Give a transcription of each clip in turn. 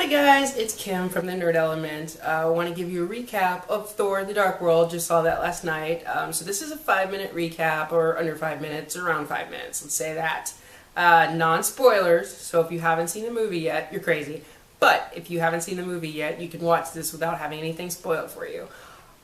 Hi guys, it's Kim from the Nerd Element. I want to give you a recap of Thor: The Dark World. Just saw that last night. So this is a 5-minute recap, or under 5 minutes, around 5 minutes, let's say that. Non-spoilers, so if you haven't seen the movie yet, you're crazy. But if you haven't seen the movie yet, you can watch this without having anything spoiled for you.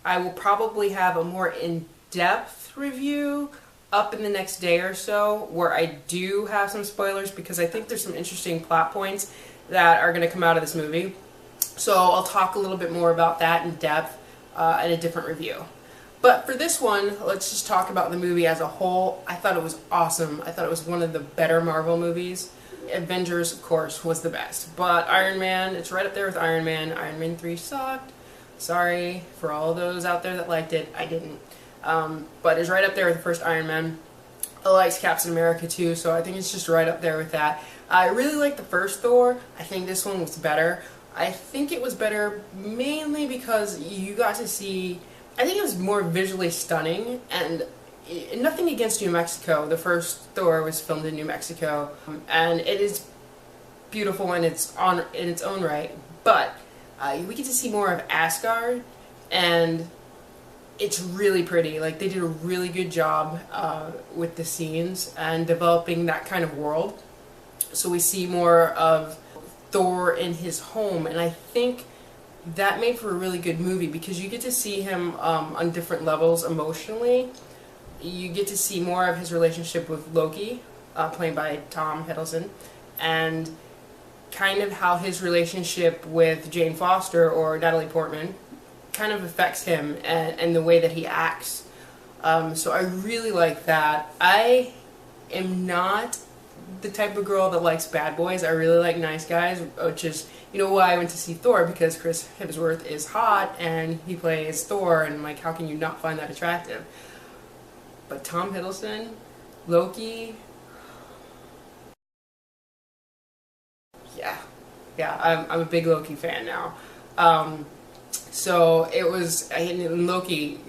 I will probably have a more in-depth review up in the next day or so, where I do have some spoilers, because I think there's some interesting plot points that are going to come out of this movie. So I'll talk a little bit more about that in depth in a different review. But for this one, let's just talk about the movie as a whole. I thought it was awesome. I thought it was one of the better Marvel movies. Avengers, of course, was the best. But Iron Man, it's right up there with Iron Man. Iron Man 3 sucked. Sorry for all those out there that liked it. I didn't. But it's right up there with the first Iron Man. I liked Captain America too, so I think it's just right up there with that. I really liked the first Thor. I think this one was better. I think it was better mainly because you got to see, I think it was more visually stunning, and nothing against New Mexico. The first Thor was filmed in New Mexico, and it is beautiful in its own right, but we get to see more of Asgard, and it's really pretty. Like, they did a really good job with the scenes and developing that kind of world. So we see more of Thor in his home, and I think that made for a really good movie because you get to see him on different levels emotionally. You get to see more of his relationship with Loki, played by Tom Hiddleston, and kind of how his relationship with Jane Foster, or Natalie Portman, kind of affects him and the way that he acts. So I really like that. I am not the type of girl that likes bad boys. I really like nice guys, which is, you know, why I went to see Thor, because Chris Hemsworth is hot and he plays Thor, and like, how can you not find that attractive? But Tom Hiddleston, Loki, yeah, I'm a big Loki fan now. So it was, and Loki,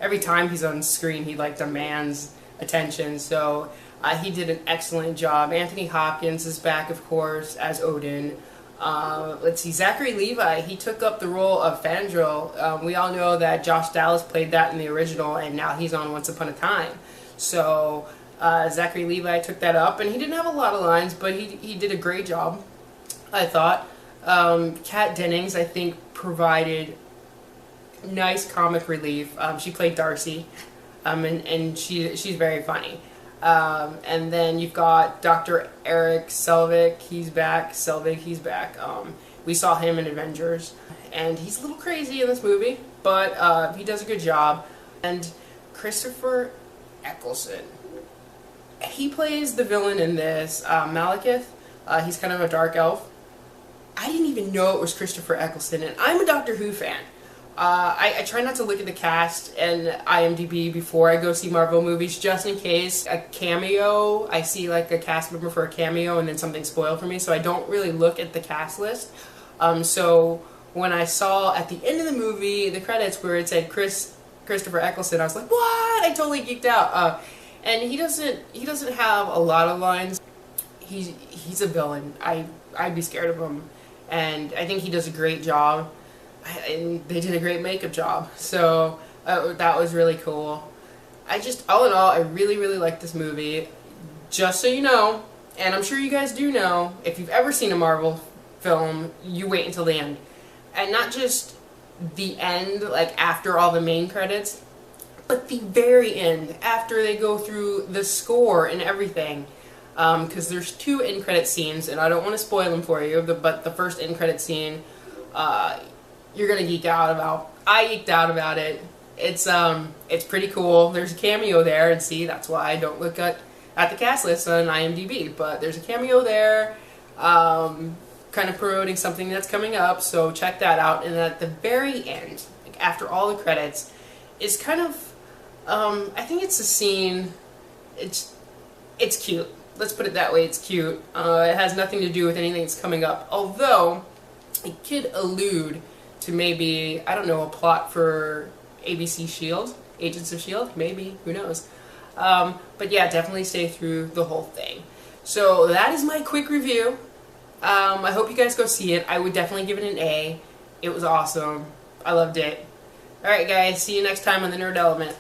every time he's on screen, he like demands attention, so he did an excellent job. Anthony Hopkins is back, of course, as Odin. Let's see, Zachary Levi, he took up the role of Fandral. We all know that Josh Dallas played that in the original, and now he's on Once Upon a Time. So Zachary Levi took that up, and he didn't have a lot of lines, but he did a great job, I thought. Kat Dennings, I think, provided nice comic relief. She played Darcy, and she's very funny. And then you've got Dr. Eric Selvig, he's back. We saw him in Avengers, and he's a little crazy in this movie, but he does a good job. And Christopher Eccleston, he plays the villain in this, Malekith. He's kind of a dark elf. I didn't even know it was Christopher Eccleston, and I'm a Doctor Who fan. I try not to look at the cast and IMDb before I go see Marvel movies, just in case a cameo, I see like a cast member for a cameo and then something spoiled for me, so I don't really look at the cast list. So when I saw at the end of the movie the credits where it said Christopher Eccleston, I was like, what? I totally geeked out. And he doesn't have a lot of lines. He's a villain. I'd be scared of him, and I think he does a great job. And they did a great makeup job, so that was really cool. All in all, I really, really like this movie. Just so you know, and I'm sure you guys do know, if you've ever seen a Marvel film, you wait until the end. And not just the end, like after all the main credits, but the very end, after they go through the score and everything. Because there's 2 end credit scenes, and I don't want to spoil them for you, but the first end credit scene, you're gonna geek out about. I geeked out about it. It's pretty cool. There's a cameo there, and see, that's why I don't look at the cast list on IMDb. But there's a cameo there, kind of promoting something that's coming up. So check that out. And at the very end, like after all the credits, is kind of, I think it's a scene. It's cute. Let's put it that way. It's cute. It has nothing to do with anything that's coming up. Although it could allude to maybe, I don't know, a plot for ABC S.H.I.E.L.D., Agents of S.H.I.E.L.D., maybe, who knows. But yeah, definitely stay through the whole thing. So that is my quick review I hope you guys go see it. I would definitely give it an A. It was awesome. I loved it. Alright guys, see you next time on the Nerd Element.